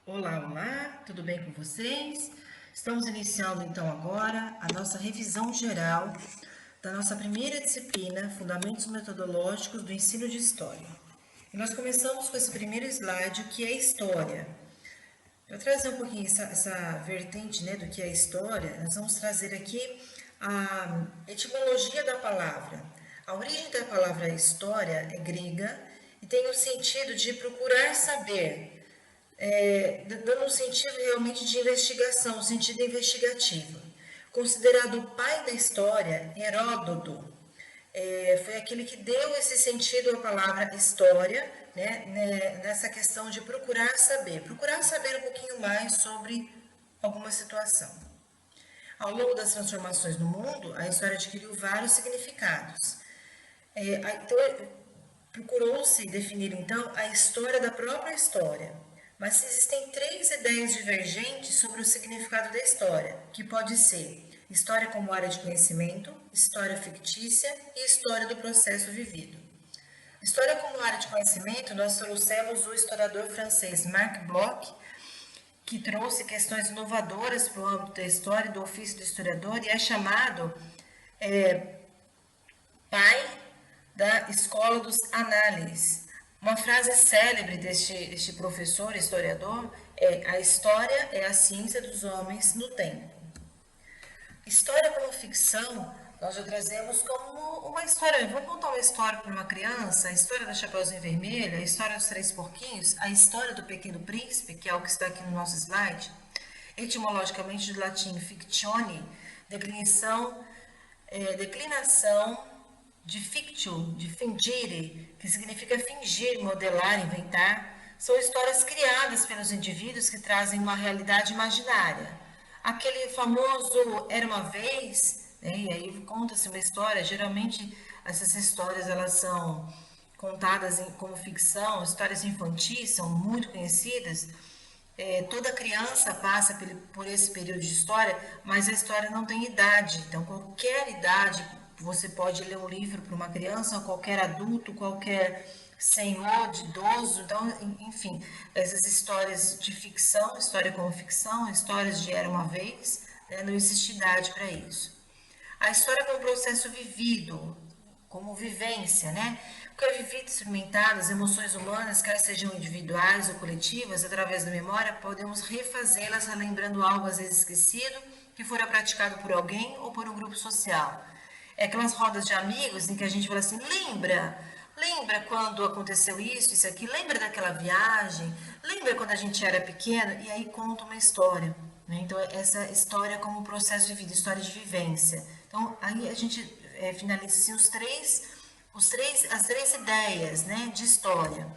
Olá, olá, tudo bem com vocês? Estamos iniciando então agora a nossa revisão geral da nossa primeira disciplina, Fundamentos Metodológicos do Ensino de História. E nós começamos com esse primeiro slide, o que é história. Para trazer um pouquinho essa vertente, né, do que é história, nós vamos trazer aqui a etimologia da palavra. A origem da palavra história é grega e tem o sentido de procurar saber, dando um sentido realmente de investigação, um sentido investigativo. Considerado o pai da história, Heródoto foi aquele que deu esse sentido à palavra história, nessa questão de procurar saber um pouquinho mais sobre alguma situação. Ao longo das transformações no mundo, a história adquiriu vários significados. Então, procurou-se definir então a história da própria história, mas existem três ideias divergentes sobre o significado da história, que pode ser história como área de conhecimento, história fictícia e história do processo vivido. História como área de conhecimento, nós trouxemos o historiador francês Marc Bloch, que trouxe questões inovadoras para o âmbito da história e do ofício do historiador e é chamado pai da escola dos análises. Uma frase célebre deste professor, historiador, é: a história é a ciência dos homens no tempo. História como ficção, nós já trazemos como uma história. Vou contar uma história para uma criança, a história da Chapeuzinho Vermelho, a história dos Três Porquinhos, a história do Pequeno Príncipe, que é o que está aqui no nosso slide, etimologicamente do latim fictione, declinação de fictio, de fingere, que significa fingir, modelar, inventar. São histórias criadas pelos indivíduos que trazem uma realidade imaginária. Aquele famoso Era uma Vez, né, e aí conta-se uma história, geralmente essas histórias elas são contadas como ficção, histórias infantis, são muito conhecidas. Toda criança passa por esse período de história, mas a história não tem idade. Então, qualquer idade, você pode ler um livro para uma criança, qualquer adulto, qualquer senhor, de idoso. Então, enfim, essas histórias de ficção, história como ficção, histórias de Era uma Vez, né, não existe idade para isso. A história como processo vivido, como vivência, né? O que é vivido, experimentado, as emoções humanas, quer sejam individuais ou coletivas, através da memória, podemos refazê-las, relembrando algo às vezes esquecido, que fora praticado por alguém ou por um grupo social. É aquelas rodas de amigos em que a gente fala assim: lembra quando aconteceu isso aqui, lembra daquela viagem, lembra quando a gente era pequeno, e aí conta uma história. Né? Então, essa história como processo de vida, história de vivência. Então, aí a gente finaliza assim, as três ideias, né, de história.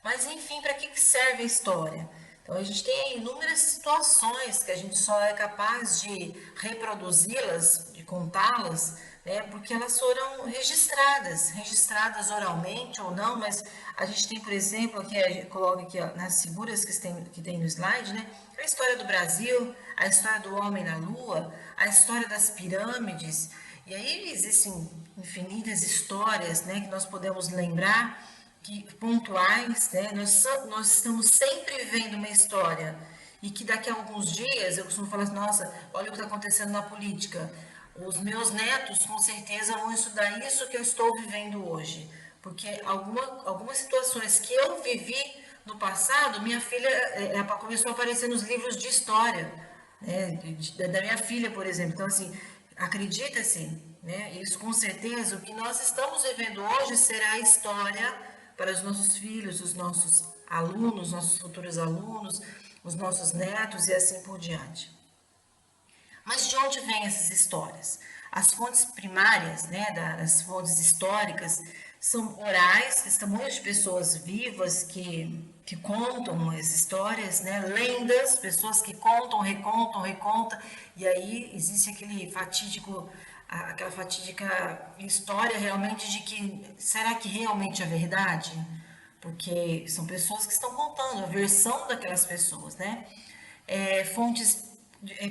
Mas, enfim, para que serve a história? Então, a gente tem inúmeras situações que a gente só é capaz de reproduzi-las, de contá-las, né, porque elas foram registradas oralmente ou não, mas a gente tem, por exemplo, aqui, a gente coloca aqui ó, nas figuras que tem no slide, né, a história do Brasil, a história do homem na lua, a história das pirâmides, e aí existem infinitas histórias, né, que nós podemos lembrar, que pontuais, né? Nós estamos sempre vivendo uma história e que daqui a alguns dias eu costumo falar assim, nossa, olha o que está acontecendo na política. Os meus netos com certeza vão estudar isso que eu estou vivendo hoje, porque algumas situações que eu vivi no passado, minha filha começou a aparecer nos livros de história, né? Da minha filha, por exemplo. Então assim, acredita-se, né? Isso com certeza, o que nós estamos vivendo hoje será a história para os nossos filhos, os nossos alunos, nossos futuros alunos, os nossos netos e assim por diante. Mas de onde vêm essas histórias? As fontes primárias, né, das fontes históricas, são orais, testemunhos de pessoas vivas que contam as histórias, né, lendas, pessoas que contam, recontam, e aí existe aquela fatídica história realmente de que será que realmente é verdade? Porque são pessoas que estão contando a versão daquelas pessoas, né? Fontes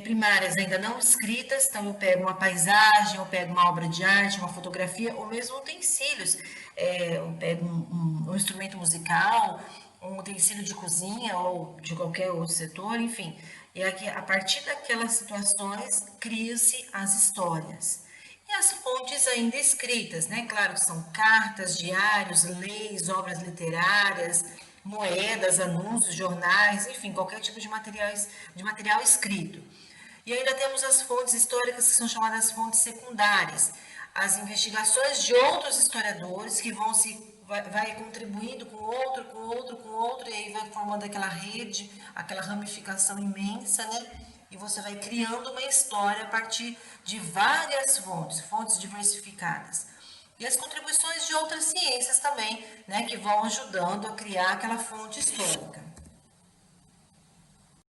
primárias ainda não escritas, então eu pego uma paisagem, eu pego uma obra de arte, uma fotografia, ou mesmo utensílios, eu pego um instrumento musical, um utensílio de cozinha ou de qualquer outro setor, enfim. E aqui, a partir daquelas situações, criam-se as histórias. E as fontes ainda escritas, né? Claro que são cartas, diários, leis, obras literárias, moedas, anúncios, jornais, enfim, qualquer tipo de material escrito. E ainda temos as fontes históricas que são chamadas fontes secundárias, as investigações de outros historiadores que vão vai contribuindo com outro, com outro, com outro, e aí vai formando aquela rede, aquela ramificação imensa, né? E você vai criando uma história a partir de várias fontes, fontes diversificadas. E as contribuições de outras ciências também, né, que vão ajudando a criar aquela fonte histórica.